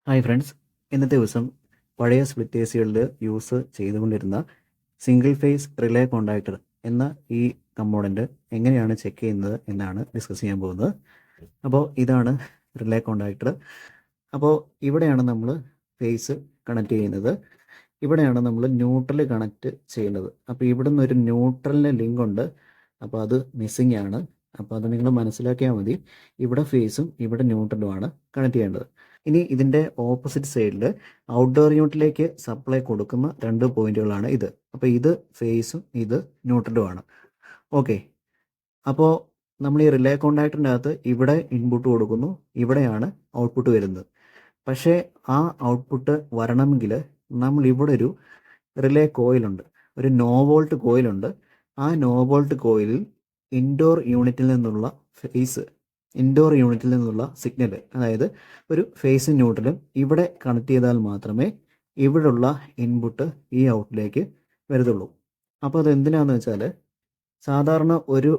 Hi friends, ഇന്നത്തെ ദിവസം പഴയ സ്പ്ലിറ്റ് എ സികളിൽ യൂസ് ചെയ്തുകൊണ്ടിരുന്ന സിംഗിൾ ഫേസ് റിലേ കോണ്ടാക്ടർ എന്ന ഈ കമ്പോണൻറ്റ് എങ്ങനെയാണ് ചെക്ക് ചെയ്യുന്നത് എന്നാണ് ഡിസ്കസ് ചെയ്യാൻ പോകുന്നത്. അപ്പോൾ ഇതാണ് റിലേ കോണ്ടാക്ടർ. അപ്പോൾ ഇവിടെയാണ് നമ്മൾ ഫേസ് കണക്ട് ചെയ്യുന്നത്, ഇവിടെയാണ് നമ്മൾ ന്യൂട്രൽ കണക്ട് ചെയ്യുന്നത്. അപ്പോൾ ഇവിടെ നിന്ന് ഒരു ന്യൂട്രലിന് ലിങ്ക് ഉണ്ട്, അപ്പോൾ അത് മിസ്സിംഗ് ആണ്. അപ്പോൾ അത് നിങ്ങൾ മനസ്സിലാക്കിയാൽ മതി. ഇവിടെ ഫേസും ഇവിടെ ന്യൂട്രലുമാണ് കണക്ട് ചെയ്യേണ്ടത്. ഇനി ഇതിൻ്റെ ഓപ്പോസിറ്റ് സൈഡിൽ ഔട്ട്ഡോർ യൂണിറ്റിലേക്ക് സപ്ലൈ കൊടുക്കുന്ന രണ്ട് പോയിന്റുകളാണ് ഇത്. അപ്പോൾ ഇത് ഫേസും ഇത് ന്യൂട്രലുമാണ്. ഓക്കെ, അപ്പോൾ നമ്മൾ ഈ റിലേ കോണ്ടാക്ടറിൻ്റെ അകത്ത് ഇവിടെ ഇൻപുട്ട് കൊടുക്കുന്നു, ഇവിടെയാണ് ഔട്ട്പുട്ട് വരുന്നത്. പക്ഷേ ആ ഔട്ട്പുട്ട് വരണമെങ്കിൽ നമ്മൾ ഇവിടെ ഒരു റിലേ കോയിലുണ്ട്, ഒരു നോ വോൾട്ട് കോയിലുണ്ട്. ആ നോ വോൾട്ട് കോയിലിൽ ഇൻഡോർ യൂണിറ്റിൽ നിന്നുള്ള ഇൻഡോർ യൂണിറ്റിൽ നിന്നുള്ള സിഗ്നൽ, അതായത് ഒരു ഫേസും ന്യൂട്രലും ഇവിടെ കണക്ട് ചെയ്താൽ മാത്രമേ ഇവിടെയുള്ള ഇൻപുട്ട് ഈ ഔട്ടിലേക്ക് വരത്തുള്ളൂ. അപ്പോൾ അത് എന്തിനാന്ന് വെച്ചാൽ, സാധാരണ ഒരു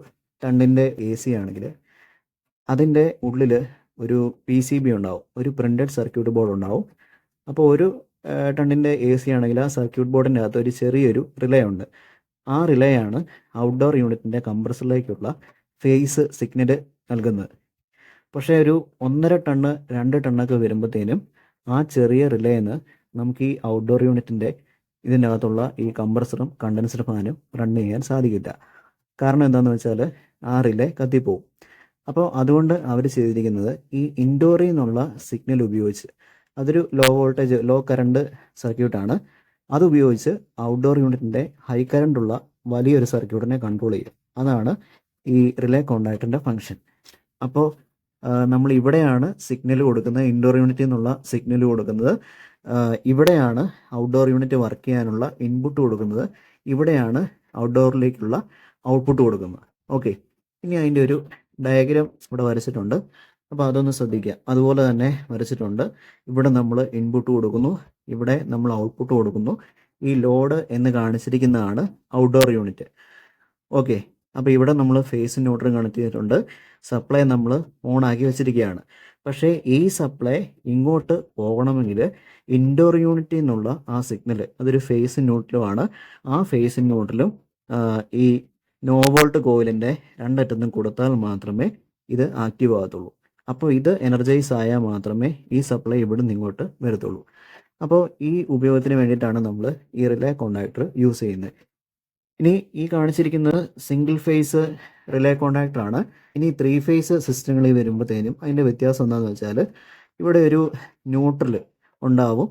ടണ്ണിൻ്റെ എ സി ആണെങ്കിൽ അതിൻ്റെ ഉള്ളിൽ ഒരു PCB ഉണ്ടാവും, ഒരു പ്രിൻറ്റഡ് സർക്യൂട്ട് ബോർഡ് ഉണ്ടാവും. അപ്പോൾ ഒരു ടണ്ണിൻ്റെ എ സി ആണെങ്കിൽ ആ സർക്യൂട്ട് ബോർഡിൻ്റെ അകത്ത് ഒരു ചെറിയൊരു റിലേ ഉണ്ട്. ആ റിലേ ആണ് ഔട്ട്ഡോർ യൂണിറ്റിൻ്റെ കംപ്രസറിലേക്കുള്ള ഫേസ് സിഗ്നൽ നൽകുന്നത്. പക്ഷേ ഒരു 1.5 ടണ്ണ് 2 ടണ്ണൊക്കെ വരുമ്പോഴത്തേനും ആ ചെറിയ റിലേന്ന് നമുക്ക് ഈ ഔട്ട്ഡോർ യൂണിറ്റിൻ്റെ ഇതിൻ്റെ അകത്തുള്ള ഈ കംപ്രസറും കണ്ടൻസർ ഫാനും റൺ ചെയ്യാൻ സാധിക്കില്ല. കാരണം എന്താണെന്ന് വെച്ചാൽ ആ റിലേ കത്തിപ്പോവും. അപ്പോൾ അതുകൊണ്ട് അവർ ചെയ്തിരിക്കുന്നത് ഈ ഇൻഡോറിൽ നിന്നുള്ള സിഗ്നൽ ഉപയോഗിച്ച്, അതൊരു ലോ വോൾട്ടേജ് ലോ കറണ്ട് സർക്യൂട്ടാണ്, അതുപയോഗിച്ച് ഔട്ട്ഡോർ യൂണിറ്റിൻ്റെ ഹൈ കറണ്ടുള്ള വലിയൊരു സർക്യൂട്ടിനെ കൺട്രോൾ ചെയ്യും. അതാണ് ഈ റിലേ കോണ്ടാക്ടറിൻ്റെ ഫങ്ഷൻ. അപ്പോൾ നമ്മൾ ഇവിടെയാണ് സിഗ്നൽ കൊടുക്കുന്നത്, ഇൻഡോർ യൂണിറ്റിൽ നിന്നുള്ള സിഗ്നൽ കൊടുക്കുന്നത്. ഇവിടെയാണ് ഔട്ട്ഡോർ യൂണിറ്റ് വർക്ക് ചെയ്യാനുള്ള ഇൻപുട്ട് കൊടുക്കുന്നത്. ഇവിടെയാണ് ഔട്ട്ഡോറിലേക്കുള്ള ഔട്ട്പുട്ട് കൊടുക്കുന്നത്. ഓക്കെ, ഇനി അതിൻ്റെ ഒരു ഡയഗ്രാം ഇവിടെ വരച്ചിട്ടുണ്ട്, അപ്പോൾ അതൊന്ന് ശ്രദ്ധിക്കുക. അതുപോലെ തന്നെ വരച്ചിട്ടുണ്ട്. ഇവിടെ നമ്മൾ ഇൻപുട്ട് കൊടുക്കുന്നു, ഇവിടെ നമ്മൾ ഔട്ട്പുട്ട് കൊടുക്കുന്നു. ഈ ലോഡ് എന്ന് കാണിച്ചിരിക്കുന്നതാണ് ഔട്ട്ഡോർ യൂണിറ്റ്. ഓക്കെ, അപ്പോൾ ഇവിടെ നമ്മൾ ഫേസ് ന്യൂട്രൽ കണക്ട് ചെയ്തിട്ടുണ്ട്, സപ്ലൈ നമ്മൾ ഓൺ ആക്കി വെച്ചിരിക്കുകയാണ്. പക്ഷേ ഈ സപ്ലൈ ഇങ്ങോട്ട് പോകണമെങ്കിൽ ഇൻഡോർ യൂണിറ്റിൽ നിന്നുള്ള ആ സിഗ്നൽ, അതൊരു ഫേസ് ന്യൂട്രലുമാണ്, ആ ഫേസ് ന്യൂട്രലും ഈ നോ വോൾട്ട് കോയിലിൻ്റെ രണ്ടറ്റത്തും കൊടുത്താൽ മാത്രമേ ഇത് ആക്റ്റീവ് ആകത്തുള്ളൂ. അപ്പോൾ ഇത് എനർജൈസ് ആയാൽ മാത്രമേ ഈ സപ്ലൈ ഇവിടെ നിന്ന് ഇങ്ങോട്ട് വരത്തുള്ളൂ. അപ്പോൾ ഈ ഉപയോഗത്തിന് വേണ്ടിയിട്ടാണ് നമ്മൾ ഈ റിലേ കോണ്ടാക്ടർ യൂസ് ചെയ്യുന്നത്. ഇനി ഈ കാണിച്ചിരിക്കുന്നത് സിംഗിൾ ഫേസ് റിലേ കോണ്ടാക്ടറാണ്. ഇനി 3 ഫേസ് സിസ്റ്റങ്ങളിൽ വരുമ്പോഴത്തേനും അതിൻ്റെ വ്യത്യാസം എന്താണെന്ന് വെച്ചാൽ, ഇവിടെ ഒരു ന്യൂട്രൽ ഉണ്ടാവും.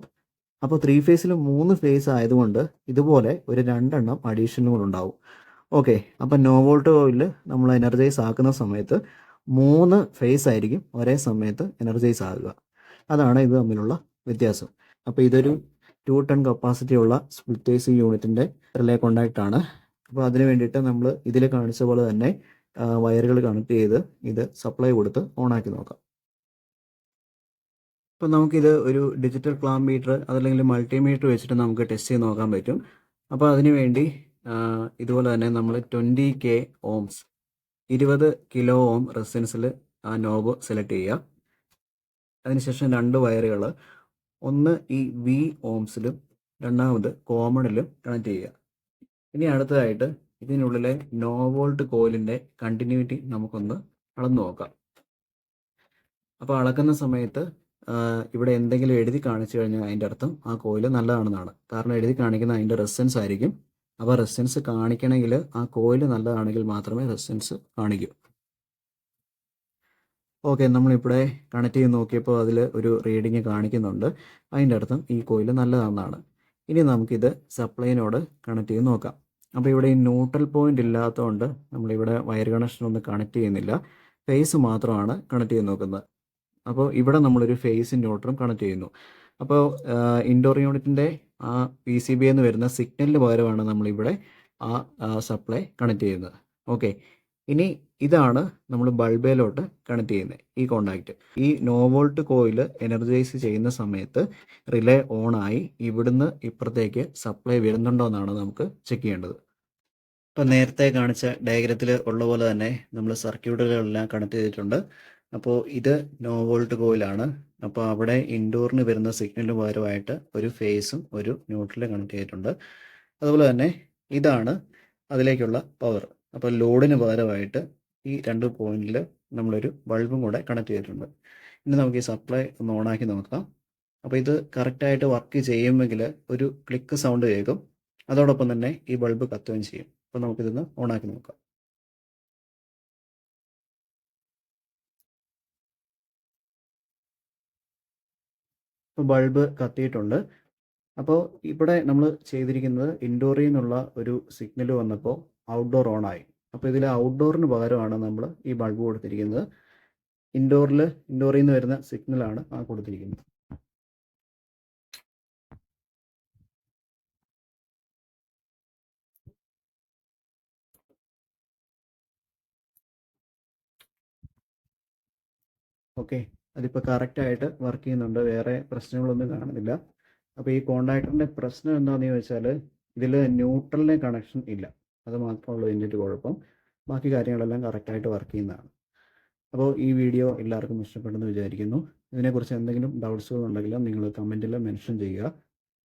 അപ്പോൾ 3 ഫേസിൽ 3 ഫേസ് ആയതുകൊണ്ട് ഇതുപോലെ ഒരു 2 എണ്ണം അഡീഷണൽ കൂടെ ഉണ്ടാവും. ഓക്കെ, അപ്പോൾ നോ വോൾട്ട് കോയിലിൽ നമ്മൾ എനർജൈസ് ആക്കുന്ന സമയത്ത് 3 ഫേസ് ആയിരിക്കും ഒരേ സമയത്ത് എനർജൈസ് ആകുക. അതാണ് ഇത് തമ്മിലുള്ള വ്യത്യാസം. അപ്പോൾ ഇതൊരു 2 ടൺ കപ്പാസിറ്റി ഉള്ള സ്പ്ലിറ്റ് AC യൂണിറ്റിൻ്റെ റിലേ കോണ്ടാക്ട് ആണ്. അപ്പോൾ അതിന് വേണ്ടിയിട്ട് നമ്മൾ ഇതിൽ കാണിച്ച പോലെ തന്നെ വയറുകൾ കണക്ട് ചെയ്ത് ഇത് സപ്ലൈ കൊടുത്ത് ഓണാക്കി നോക്കാം. ഇപ്പം നമുക്കിത് ഒരു ഡിജിറ്റൽ ക്ലാമ്പ് മീറ്റർ അതല്ലെങ്കിൽ മൾട്ടിമീറ്റർ വെച്ചിട്ട് നമുക്ക് ടെസ്റ്റ് ചെയ്ത് നോക്കാൻ പറ്റും. അപ്പോൾ അതിന് വേണ്ടി ഇതുപോലെ തന്നെ നമ്മൾ 20K ഓംസ് 20 കിലോ ഓം റെസിസ്റ്റൻസിൽ ആ നോബ് സെലക്ട് ചെയ്യുക. അതിനുശേഷം 2 വയറുകൾ, ഒന്ന് ഈ V ഓംസിലും രണ്ടാമത് കോമണിലും കണക്ട് ചെയ്യുക. ഇനി അടുത്തതായിട്ട് ഇതിനുള്ളിലെ നോ വോൾട്ട് കോയിലിൻ്റെ കണ്ടിന്യൂറ്റി നമുക്കൊന്ന് അളന്നു നോക്കാം. അപ്പോൾ അളക്കുന്ന സമയത്ത് ഇവിടെ എന്തെങ്കിലും എഴുതി കാണിച്ചു കഴിഞ്ഞാൽ അതിൻ്റെ അർത്ഥം ആ കോയിൽ നല്ലതാണെന്നാണ്. കാരണം എഴുതി കാണിക്കുന്ന അതിൻ്റെ റെസിസ്റ്റൻസ് ആയിരിക്കും. അപ്പോൾ റെസിസ്റ്റൻസ് കാണിക്കണമെങ്കിൽ ആ കോയിൽ നല്ലതാണെങ്കിൽ മാത്രമേ റെസിസ്റ്റൻസ് കാണിക്കൂ. ഓക്കെ, നമ്മളിവിടെ കണക്ട് ചെയ്ത് നോക്കിയപ്പോൾ അതിൽ ഒരു റീഡിങ് കാണിക്കുന്നുണ്ട്. അതിൻ്റെ അർത്ഥം ഈ കോയിൽ നല്ലതാണെന്നാണ്. ഇനി നമുക്കിത് സപ്ലൈനോട് കണക്ട് ചെയ്ത് നോക്കാം. അപ്പോൾ ഇവിടെ ഈ ന്യൂട്രൽ പോയിന്റ് ഇല്ലാത്തതുകൊണ്ട് നമ്മളിവിടെ വയർ കണക്ഷനൊന്നും കണക്ട് ചെയ്യുന്നില്ല, ഫേസ് മാത്രമാണ് കണക്ട് ചെയ്ത് നോക്കുന്നത്. അപ്പോൾ ഇവിടെ നമ്മളൊരു ഫേസ് ന്യൂട്രലും കണക്ട് ചെയ്യുന്നു. അപ്പോൾ ഇൻഡോർ യൂണിറ്റിൻ്റെ ആ PCB എന്ന് വരുന്ന സിഗ്നലിന് പകരമാണ് നമ്മളിവിടെ ആ സപ്ലൈ കണക്ട് ചെയ്യുന്നത്. ഓക്കെ, ഇനി ഇതാണ് നമ്മൾ ബൾബിലോട്ട് കണക്ട് ചെയ്യുന്നത് ഈ കോണ്ടാക്റ്റ്. ഈ നോ വോൾട്ട് കോയിൽ എനർജൈസ് ചെയ്യുന്ന സമയത്ത് റിലേ ഓണായി ഇവിടുന്ന് ഇപ്പുറത്തേക്ക് സപ്ലൈ വരുന്നുണ്ടോ എന്നാണ് നമുക്ക് ചെക്ക് ചെയ്യേണ്ടത്. ഇപ്പം നേരത്തെ കാണിച്ച ഡയഗ്രത്തിൽ ഉള്ള പോലെ തന്നെ നമ്മൾ സർക്യൂട്ടുകളെല്ലാം കണക്ട് ചെയ്തിട്ടുണ്ട്. അപ്പോൾ ഇത് നോ വോൾട്ട് കോയിലാണ്. അപ്പോൾ അവിടെ ഇൻഡോറിന് വരുന്ന സിഗ്നലിന് പകരമായിട്ട് ഒരു ഫേസും ഒരു ന്യൂട്രലും കണക്ട് ചെയ്തിട്ടുണ്ട്. അതുപോലെ തന്നെ ഇതാണ് അതിലേക്കുള്ള പവർ. അപ്പോൾ ലോഡിന് പകരമായിട്ട് ഈ 2 പോയിന്റിൽ നമ്മളൊരു ബൾബും കൂടെ കണക്ട് ചെയ്തിട്ടുണ്ട്. ഇനി നമുക്ക് ഈ സപ്ലൈ ഒന്ന് ഓണാക്കി നോക്കാം. അപ്പോൾ ഇത് കറക്റ്റായിട്ട് വർക്ക് ചെയ്യുമെങ്കിൽ ഒരു ക്ലിക്ക് സൗണ്ട് കേൾക്കും. അതോടൊപ്പം തന്നെ ഈ ബൾബ് കത്തുകയും ചെയ്യും. അപ്പോൾ നമുക്കിതൊന്ന് ഓണാക്കി നോക്കാം. ഇപ്പോൾ ബൾബ് കത്തിയിട്ടുണ്ട്. അപ്പോൾ ഇവിടെ നമ്മൾ ചെയ്തിരിക്കുന്നത് ഇൻഡോറിൽ നിന്നുള്ള ഒരു സിഗ്നൽ വന്നപ്പോൾ ഔട്ട്ഡോർ ഓൺ ആയി. അപ്പോൾ ഇതിൽ ഔട്ട്ഡോറിന് പകരമാണ് നമ്മൾ ഈ ബൾബ് കൊടുത്തിരിക്കുന്നത്. ഇൻഡോറിൽ നിന്ന് വരുന്ന സിഗ്നലാണ് ആ കൊടുത്തിരിക്കുന്നത്. ഓക്കെ, അതിപ്പോൾ കറക്റ്റായിട്ട് വർക്ക് ചെയ്യുന്നുണ്ട്. വേറെ പ്രശ്നങ്ങളൊന്നും കാണുന്നില്ല. അപ്പോൾ ഈ കോണ്ടാക്ടറിൻ്റെ പ്രശ്നം എന്താണെന്ന് ചോദിച്ചാൽ ഇതിൽ ന്യൂട്രലിന് കണക്ഷൻ ഇല്ല. അത് മാത്രമുള്ളൂ ഇതിൻ്റെ ഒരു കുഴപ്പം. ബാക്കി കാര്യങ്ങളെല്ലാം കറക്റ്റായിട്ട് വർക്ക് ചെയ്യുന്നതാണ്. അപ്പോൾ ഈ വീഡിയോ എല്ലാവർക്കും ഇഷ്ടപ്പെട്ടെന്ന് വിചാരിക്കുന്നു. ഇതിനെക്കുറിച്ച് എന്തെങ്കിലും ഡൗട്ട്സുകൾ ഉണ്ടെങ്കിലും നിങ്ങൾ കമൻറ്റിൽ മെൻഷൻ ചെയ്യുക.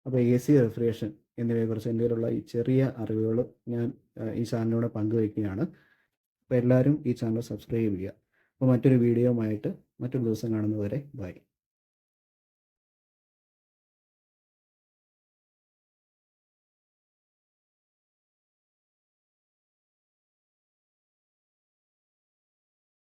അപ്പോൾ AC റെഫ്രിജറേഷൻ എന്നിവയെക്കുറിച്ച് എന്തെങ്കിലുമുള്ള ഈ ചെറിയ അറിവുകൾ ഞാൻ ഈ ചാനലിലൂടെ പങ്കുവയ്ക്കുകയാണ്. അപ്പോൾ എല്ലാവരും ഈ ചാനൽ സബ്സ്ക്രൈബ് ചെയ്യുക. അപ്പോൾ മറ്റൊരു വീഡിയോയുമായിട്ട് മറ്റൊരു ദിവസം കാണുന്നതുവരെ ബൈ.